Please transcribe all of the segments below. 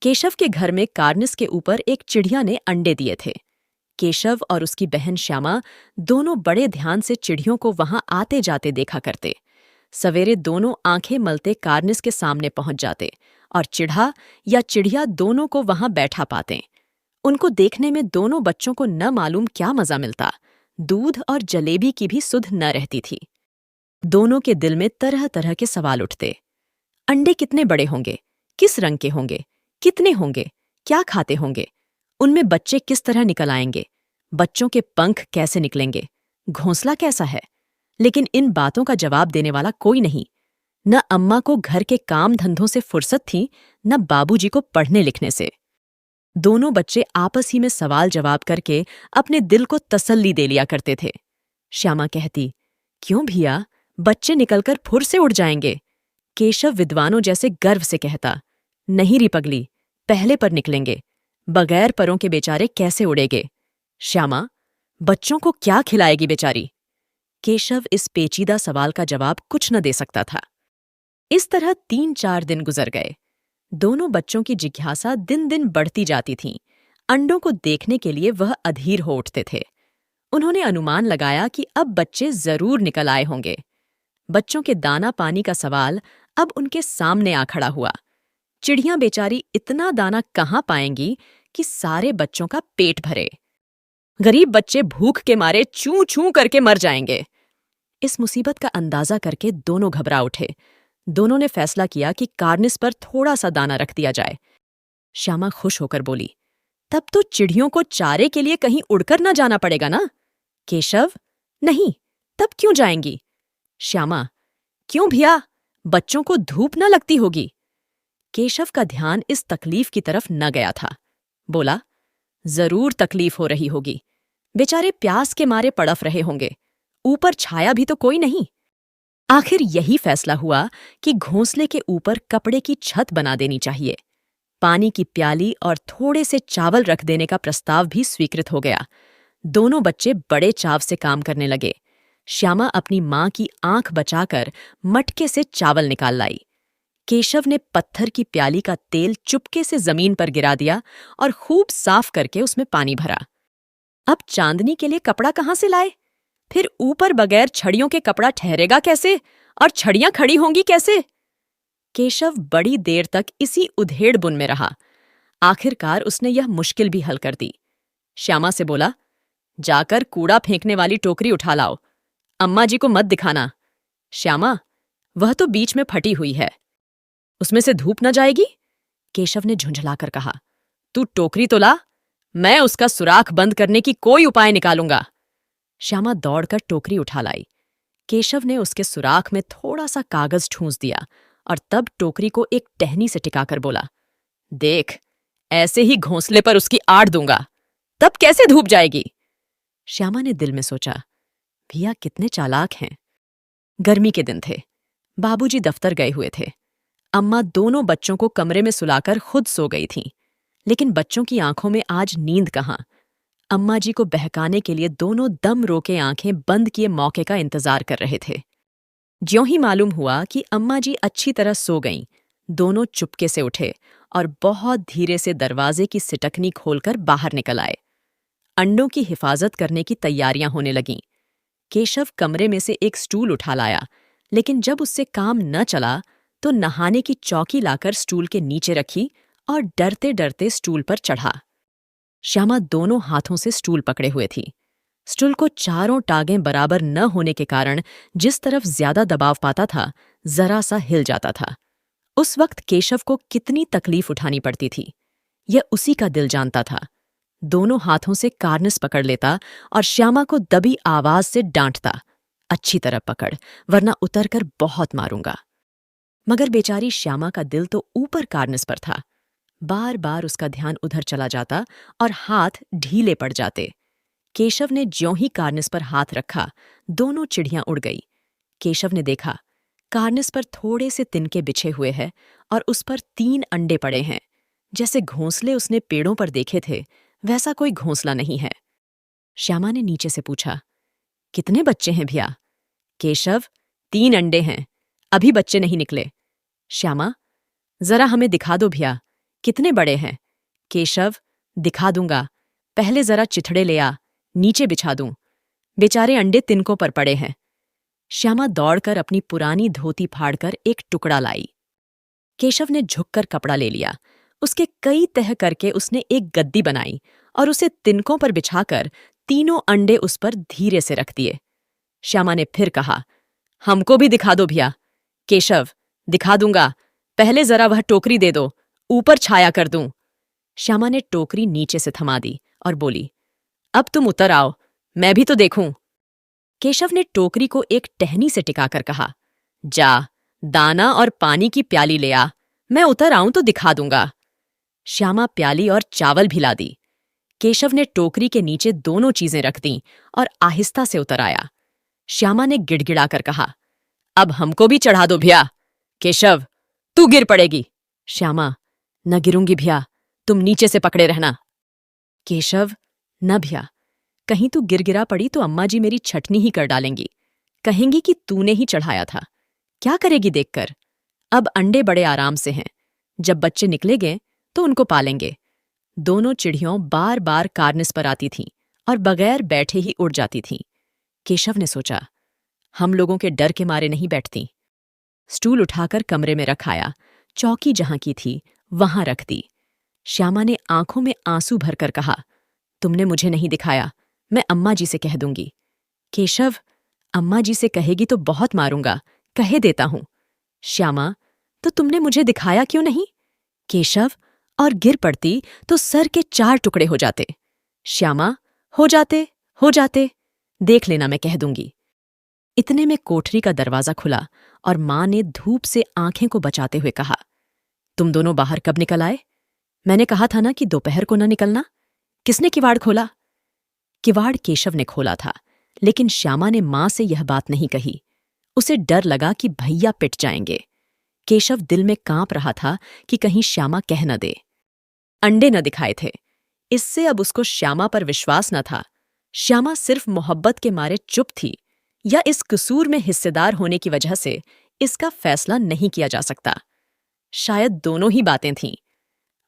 केशव के घर में कार्निस के ऊपर एक चिड़िया ने अंडे दिए थे। केशव और उसकी बहन श्यामा दोनों बड़े ध्यान से चिड़ियों को वहां आते जाते देखा करते। सवेरे दोनों आंखें मलते कार्निस के सामने पहुंच जाते और चिढ़ा या चिड़िया दोनों को वहां बैठा पाते। उनको देखने में दोनों बच्चों को न मालूम क्या मजा मिलता। दूध और जलेबी की भी सुध न रहती थी। दोनों के दिल में तरह तरह के सवाल उठते। अंडे कितने बड़े होंगे, किस रंग के होंगे, कितने होंगे, क्या खाते होंगे, उनमें बच्चे किस तरह निकल आएंगे, बच्चों के पंख कैसे निकलेंगे, घोंसला कैसा है। लेकिन इन बातों का जवाब देने वाला कोई नहीं। न अम्मा को घर के काम धंधों से फुर्सत थी, न बाबूजी को पढ़ने लिखने से। दोनों बच्चे आपस ही में सवाल जवाब करके अपने दिल को तसल्ली दे लिया करते थे। श्यामा कहती, क्यों भैया, बच्चे निकलकर फुर से उड़ जाएंगे। केशव विद्वानों जैसे गर्व से कहता, नहीं री पगली, पहले पर निकलेंगे, बगैर परों के बेचारे कैसे उड़ेंगे। श्यामा, बच्चों को क्या खिलाएगी बेचारी। केशव इस पेचीदा सवाल का जवाब कुछ न दे सकता था। इस तरह 3-4 दिन गुजर गए। दोनों बच्चों की जिज्ञासा दिन दिन बढ़ती जाती थी। अंडों को देखने के लिए वह अधीर हो उठते थे। उन्होंने अनुमान लगाया कि अब बच्चे जरूर निकल आए होंगे। बच्चों के दाना पानी का सवाल अब उनके सामने आ खड़ा हुआ। चिड़ियां बेचारी इतना दाना कहाँ पाएंगी कि सारे बच्चों का पेट भरे। गरीब बच्चे भूख के मारे चूं चूं करके मर जाएंगे। इस मुसीबत का अंदाजा करके दोनों घबरा उठे। दोनों ने फैसला किया कि कार्निस पर थोड़ा सा दाना रख दिया जाए। श्यामा खुश होकर बोली, तब तो चिड़ियों को चारे के लिए कहीं उड़कर न जाना पड़ेगा ना। केशव, नहीं, तब क्यों जाएंगी। श्यामा, क्यों भैया, बच्चों को धूप न लगती होगी। केशव का ध्यान इस तकलीफ की तरफ न गया था। बोला, जरूर तकलीफ हो रही होगी, बेचारे प्यास के मारे तड़फ रहे होंगे, ऊपर छाया भी तो कोई नहीं। आखिर यही फैसला हुआ कि घोंसले के ऊपर कपड़े की छत बना देनी चाहिए। पानी की प्याली और थोड़े से चावल रख देने का प्रस्ताव भी स्वीकृत हो गया। दोनों बच्चे बड़े चाव से काम करने लगे। श्यामा अपनी मां की आंख बचाकर मटके से चावल निकाल लाई। केशव ने पत्थर की प्याली का तेल चुपके से जमीन पर गिरा दिया और खूब साफ करके उसमें पानी भरा। अब चांदनी के लिए कपड़ा कहाँ से लाए। फिर ऊपर बगैर छड़ियों के कपड़ा ठहरेगा कैसे, और छड़ियां खड़ी होंगी कैसे। केशव बड़ी देर तक इसी उधेड़ बुन में रहा। आखिरकार उसने यह मुश्किल भी हल कर दी। श्यामा से बोला, जाकर कूड़ा फेंकने वाली टोकरी उठा लाओ, अम्मा जी को मत दिखाना। श्यामा, वह तो बीच में फटी हुई है, उसमें से धूप न जाएगी। केशव ने झुंझलाकर कहा, तू टोकरी तो ला, मैं उसका सुराख बंद करने की कोई उपाय निकालूंगा। श्यामा दौड़कर टोकरी उठा लाई। केशव ने उसके सुराख में थोड़ा सा कागज ठूंस दिया और तब टोकरी को एक टहनी से टिकाकर बोला, देख, ऐसे ही घोंसले पर उसकी आड़ दूंगा, तब कैसे धूप जाएगी। श्यामा ने दिल में सोचा, भैया कितने चालाक हैं। गर्मी के दिन थे, बाबूजी दफ्तर गए हुए थे। अम्मा दोनों बच्चों को कमरे में सुलाकर खुद सो गई थीं, लेकिन बच्चों की आंखों में आज नींद कहाँ। अम्मा जी को बहकाने के लिए दोनों दम रोके आंखें बंद किए मौके का इंतजार कर रहे थे। ज्यों ही मालूम हुआ कि अम्मा जी अच्छी तरह सो गईं, दोनों चुपके से उठे और बहुत धीरे से दरवाजे की सिटकनी खोलकर बाहर निकल आए। अंडों की हिफाजत करने की तैयारियां होने लगीं। केशव कमरे में से एक स्टूल उठा लाया, लेकिन जब उससे काम न चला तो नहाने की चौकी लाकर स्टूल के नीचे रखी और डरते डरते स्टूल पर चढ़ा। श्यामा दोनों हाथों से स्टूल पकड़े हुए थी। स्टूल को चारों टांगें बराबर न होने के कारण जिस तरफ ज्यादा दबाव पाता था, जरा सा हिल जाता था। उस वक्त केशव को कितनी तकलीफ उठानी पड़ती थी, यह उसी का दिल जानता था। दोनों हाथों से कार्निस पकड़ लेता और श्यामा को दबी आवाज से डांटता, अच्छी तरह पकड़, वरना उतरकर बहुत मारूंगा। मगर बेचारी श्यामा का दिल तो ऊपर कार्निस पर था। बार बार उसका ध्यान उधर चला जाता और हाथ ढीले पड़ जाते। केशव ने ज्यों ही कार्निस पर हाथ रखा, दोनों चिड़ियां उड़ गई। केशव ने देखा, कार्निस पर थोड़े से तिनके बिछे हुए हैं और उस पर 3 अंडे पड़े हैं। जैसे घोंसले उसने पेड़ों पर देखे थे, वैसा कोई घोंसला नहीं है। श्यामा ने नीचे से पूछा, कितने बच्चे हैं भैया। केशव, 3 अंडे हैं, अभी बच्चे नहीं निकले। श्यामा, जरा हमें दिखा दो भैया, कितने बड़े हैं? केशव, दिखा दूंगा। पहले जरा चिथड़े ले आ, नीचे बिछा दूं। बेचारे अंडे तिनकों पर पड़े हैं। श्यामा दौड़कर अपनी पुरानी धोती फाड़कर एक टुकड़ा लाई। केशव ने झुककर कपड़ा ले लिया। उसके कई तह करके उसने एक गद्दी बनाई और उसे तिनकों पर बिछाकर तीनों अंडे उस पर धीरे से रख दिए। श्यामा ने फिर कहा, हमको भी दिखा दो भैया। केशव, दिखा दूंगा। पहले जरा वह टोकरी दे दो, ऊपर छाया कर दूं। श्यामा ने टोकरी नीचे से थमा दी और बोली, अब तुम उतर आओ, मैं भी तो देखूं। केशव ने टोकरी को एक टहनी से टिकाकर कहा, जा, दाना और पानी की प्याली ले आ, मैं उतर आऊं तो दिखा दूंगा। श्यामा प्याली और चावल भी ला दी। केशव ने टोकरी के नीचे दोनों चीजें रख दीं और आहिस्ता से उतर आया। श्यामा ने गिड़गिड़ाकर कहा, अब हमको भी चढ़ा दो भैया। केशव, तू गिर पड़ेगी। श्यामा, न गिरूंगी भैया, तुम नीचे से पकड़े रहना। केशव, न भैया, कहीं तू गिरगिरा पड़ी तो अम्मा जी मेरी छटनी ही कर डालेंगी। कहेंगी कि तूने ही चढ़ाया था। क्या करेगी देखकर? अब अंडे बड़े आराम से हैं। जब बच्चे निकलेंगे तो उनको पालेंगे। दोनों चिड़ियों बार बार कार्निस पर आती थीं और बगैर बैठे ही उड़ जाती थीं। केशव ने सोचा, हम लोगों के डर के मारे नहीं बैठती। स्टूल उठाकर कमरे में रखाया, चौकी जहां की थी वहां रख दी। श्यामा ने आंखों में आंसू भरकर कहा, तुमने मुझे नहीं दिखाया, मैं अम्मा जी से कह दूंगी। केशव, अम्मा जी से कहेगी तो बहुत मारूंगा, कहे देता हूं। श्यामा, तो तुमने मुझे दिखाया क्यों नहीं? केशव, और गिर पड़ती तो सर के 4 टुकड़े हो जाते। श्यामा, हो जाते, देख लेना, मैं कह दूंगी। इतने में कोठरी का दरवाजा खुला और मां ने धूप से आंखें को बचाते हुए कहा, तुम दोनों बाहर कब निकल आए? मैंने कहा था ना कि दोपहर को न निकलना। किसने किवाड़ खोला? किवाड़ केशव ने खोला था, लेकिन श्यामा ने मां से यह बात नहीं कही। उसे डर लगा कि भैया पिट जाएंगे। केशव दिल में कांप रहा था कि कहीं श्यामा कह न दे। अंडे न दिखाए थे, इससे अब उसको श्यामा पर विश्वास न था। श्यामा सिर्फ मोहब्बत के मारे चुप थी, या इस कसूर में हिस्सेदार होने की वजह से इसका फैसला नहीं किया जा सकता। शायद दोनों ही बातें थीं।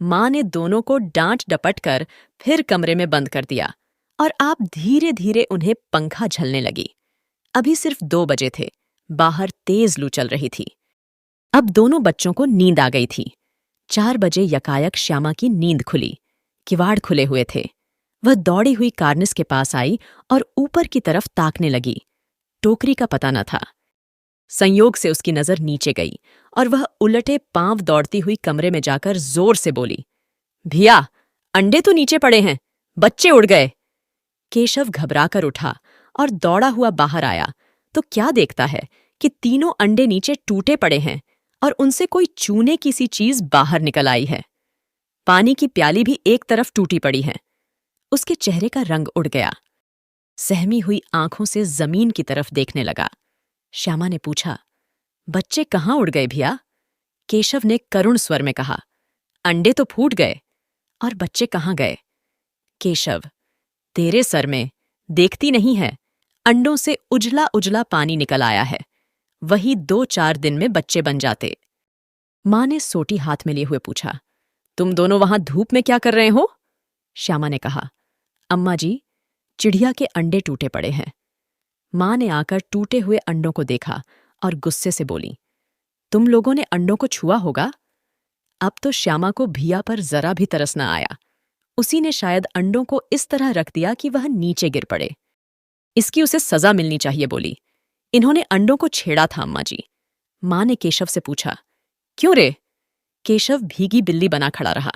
मां ने दोनों को डांट डपट कर फिर कमरे में बंद कर दिया और आप धीरे धीरे उन्हें पंखा झलने लगी। अभी सिर्फ 2 बजे थे, बाहर तेज लू चल रही थी। अब दोनों बच्चों को नींद आ गई थी। 4 बजे यकायक श्यामा की नींद खुली। किवाड़ खुले हुए थे। वह दौड़ी हुई कार्निस के पास आई और ऊपर की तरफ ताकने लगी। टोकरी का पता न था। संयोग से उसकी नजर नीचे गई और वह उलटे पांव दौड़ती हुई कमरे में जाकर जोर से बोली, भैया, अंडे तो नीचे पड़े हैं, बच्चे उड़ गए। केशव घबराकर उठा और दौड़ा हुआ बाहर आया तो क्या देखता है कि तीनों अंडे नीचे टूटे पड़े हैं और उनसे कोई चूने की सी चीज बाहर निकल आई है। पानी की प्याली भी एक तरफ टूटी पड़ी है। उसके चेहरे का रंग उड़ गया। सहमी हुई आंखों से जमीन की तरफ देखने लगा। श्यामा ने पूछा, बच्चे कहाँ उड़ गए भैया? केशव ने करुण स्वर में कहा, अंडे तो फूट गए। और बच्चे कहाँ गए? केशव, तेरे सर में, देखती नहीं है, अंडों से उजला उजला पानी निकल आया है। वही 2-4 दिन में बच्चे बन जाते। मां ने सोटी हाथ में लिए हुए पूछा, तुम दोनों वहां धूप में क्या कर रहे हो? श्यामा ने कहा, अम्मा जी, चिड़िया के अंडे टूटे पड़े हैं। मां ने आकर टूटे हुए अंडों को देखा और गुस्से से बोली, तुम लोगों ने अंडों को छुआ होगा? अब तो श्यामा को भैया पर जरा भी तरस न आया। उसी ने शायद अंडों को इस तरह रख दिया कि वह नीचे गिर पड़े। इसकी उसे सजा मिलनी चाहिए, बोली। इन्होंने अंडों को छेड़ा था अम्मा जी। मां ने केशव से पूछा, क्यों रे? केशव भीगी बिल्ली बना खड़ा रहा।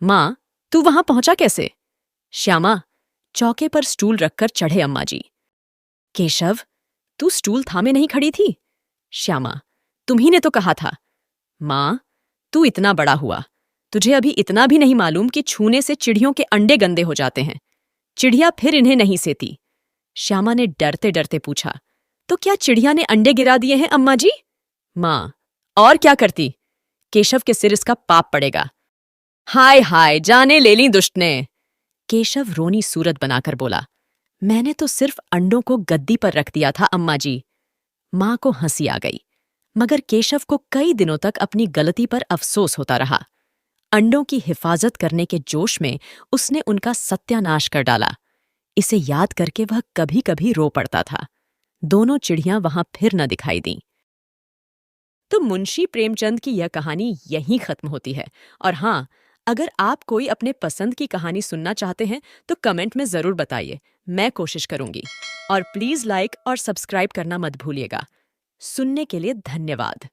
मां, तू वहां पहुंचा कैसे? श्यामा, चौके पर स्टूल रखकर चढ़े अम्मा जी। केशव, तू स्टूल थामे नहीं खड़ी थी? श्यामा, तुम्ही ने तो कहा था। मां, तू इतना बड़ा हुआ, तुझे अभी इतना भी नहीं मालूम कि छूने से चिड़ियों के अंडे गंदे हो जाते हैं। चिड़िया फिर इन्हें नहीं सेती। श्यामा ने डरते डरते पूछा, तो क्या चिड़िया ने अंडे गिरा दिए हैं अम्मा जी? मां, और क्या करती? केशव के सिर इसका पाप पड़ेगा। हाय हाय, जाने ले ली दुष्ट ने। केशव रोनी सूरत बनाकर बोला, मैंने तो सिर्फ अंडों को गद्दी पर रख दिया था अम्मा जी। मां को हंसी आ गई, मगर केशव को कई दिनों तक अपनी गलती पर अफसोस होता रहा। अंडों की हिफाजत करने के जोश में उसने उनका सत्यानाश कर डाला। इसे याद करके वह कभी कभी रो पड़ता था। दोनों चिड़ियां वहां फिर न दिखाई दीं। तो मुंशी प्रेमचंद की यह कहानी यहीं खत्म होती है। और हाँ, अगर आप कोई अपने पसंद की कहानी सुनना चाहते हैं तो कमेंट में ज़रूर बताइए, मैं कोशिश करूंगी। और प्लीज़ लाइक और सब्सक्राइब करना मत भूलिएगा। सुनने के लिए धन्यवाद।